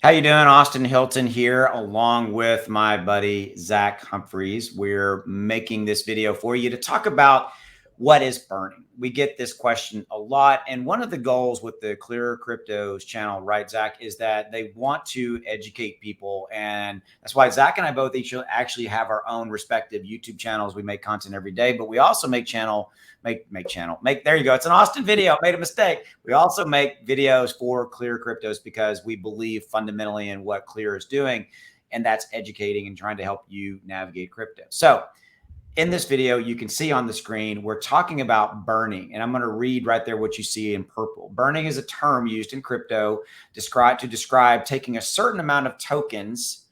How you doing? Austin Hilton here, along with my buddy Zach Humphries. We're making this video for you to talk about what is burning. We get this question a lot, and one of the goals with the ClearCryptos channel, right, Zach, is that they want to educate people, and that's why Zach and I both each actually have our own respective YouTube channels. We make content every day, but we also make there you go. It's an Austin video. Made a mistake. We also make videos for ClearCryptos because we believe fundamentally in what Clear is doing, and that's educating and trying to help you navigate crypto. So in this video, you can see on the screen, we're talking about burning, and I'm going to read right there what you see in purple. Burning is a term used in crypto to describe taking a certain amount of tokens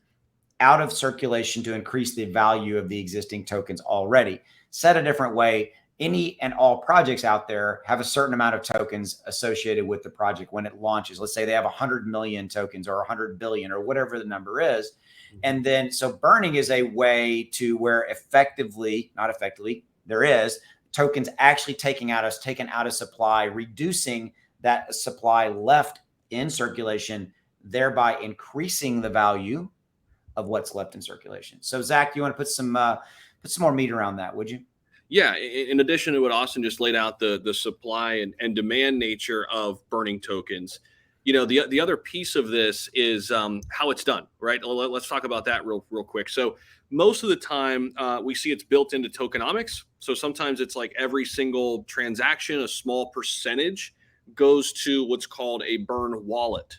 out of circulation to increase the value of the existing tokens already. Said a different way, any and all projects out there have a certain amount of tokens associated with the project when it launches. Let's say they have 100 million tokens or 100 billion or whatever the number is. And then, so burning is a way to where not effectively, there is tokens actually taken out of supply, reducing that supply left in circulation, thereby increasing the value of what's left in circulation. So Zach, you want to put some more meat around that, would you? Yeah, in addition to what Austin just laid out, the supply and demand nature of burning tokens, the other piece of this is how it's done, right? Let's talk about that real quick. So most of the time we see it's built into tokenomics. So sometimes it's like every single transaction, a small percentage goes to what's called a burn wallet,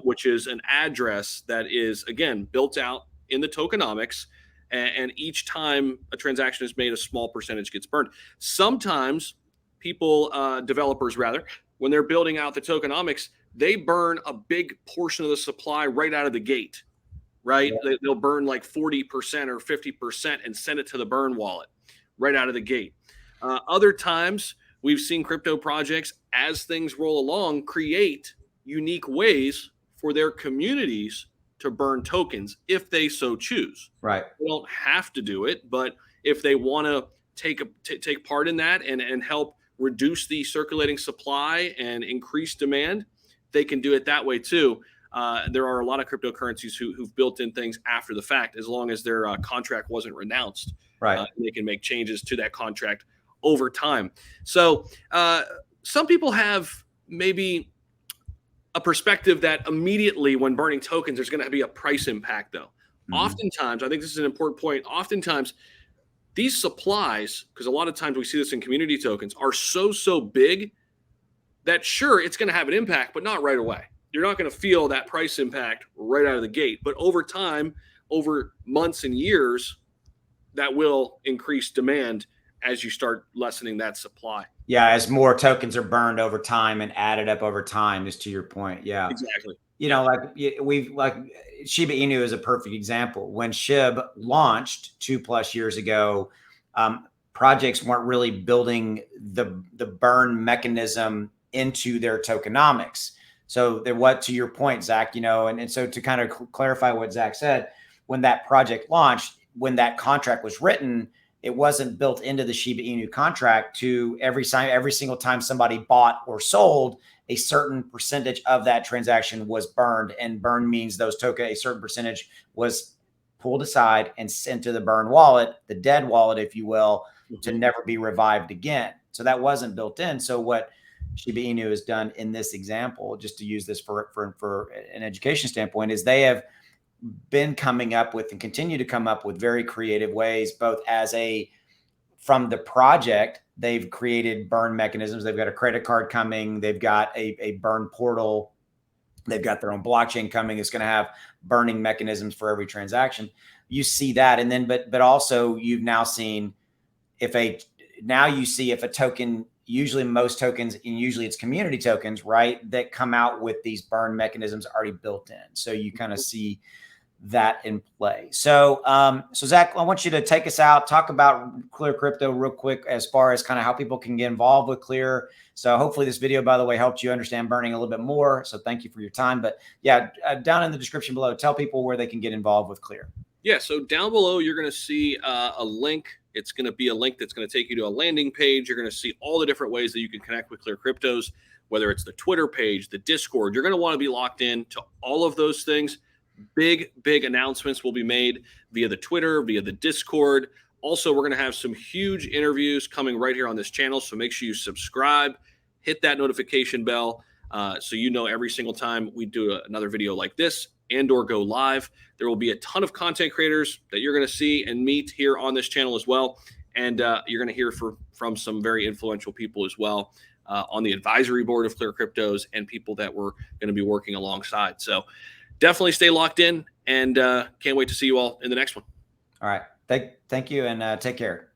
which is an address that is, again, built out in the tokenomics. And each time a transaction is made, a small percentage gets burned. Sometimes developers rather, when they're building out the tokenomics, they burn a big portion of the supply right out of the gate, right? Yeah. They'll burn like 40% or 50% and send it to the burn wallet right out of the gate. Other times we've seen crypto projects, as things roll along, create unique ways for their communities to burn tokens if they so choose. Right. They don't have to do it, but if they want to take part in that and help reduce the circulating supply and increase demand, they can do it that way too. There are a lot of cryptocurrencies who've built in things after the fact, as long as their contract wasn't renounced. Right. They can make changes to that contract over time. So some people have maybe a perspective that immediately when burning tokens, there's going to be a price impact, though. Oftentimes, I think this is an important point. Oftentimes, these supplies, because a lot of times we see this in community tokens, are so big that sure, it's going to have an impact, but not right away. You're not going to feel that price impact right out of the gate. But over time, over months and years, that will increase demand as you start lessening that supply. Yeah, as more tokens are burned over time and added up over time, is to your point. Yeah, exactly. Like Shiba Inu is a perfect example. When SHIB launched 2+ years ago, projects weren't really building the burn mechanism into their tokenomics. So to your point, Zach, and so to kind of clarify what Zach said, when that project launched, when that contract was written, it wasn't built into the Shiba Inu contract to every single time somebody bought or sold, a certain percentage of that transaction was burned. And burn means a certain percentage was pulled aside and sent to the burn wallet, the dead wallet, if you will, to never be revived again. So that wasn't built in. So what Shiba Inu has done in this example, just to use this for an education standpoint, is they have been coming up with and continue to come up with very creative ways, both from the project, they've created burn mechanisms. They've got a credit card coming. They've got a burn portal. They've got their own blockchain coming. It's going to have burning mechanisms for every transaction. You see that. And then, but also you've now seen if a token, usually most tokens, and usually it's community tokens, right, that come out with these burn mechanisms already built in. So you kind of see that in play. So Zach, I want you to take us out, talk about Clear Crypto real quick, as far as kind of how people can get involved with Clear. So hopefully this video, by the way, helped you understand burning a little bit more. So thank you for your time. But yeah, down in the description below, tell people where they can get involved with Clear. Yeah, so down below, you're going to see a link. It's going to be a link that's going to take you to a landing page. You're going to see all the different ways that you can connect with ClearCryptos. whether it's the Twitter page, the Discord. You're going to want to be locked in to all of those things. Big announcements will be made via the Twitter, via the Discord. Also, we're going to have some huge interviews coming right here on this channel. So make sure you subscribe, hit that notification bell, so you know every single time we do another video like this and or go live. There will be a ton of content creators that you're going to see and meet here on this channel as well. And you're going to hear from some very influential people as well on the advisory board of ClearCryptos and people that we're going to be working alongside. So definitely stay locked in, and can't wait to see you all in the next one. All right. Thank you, and take care.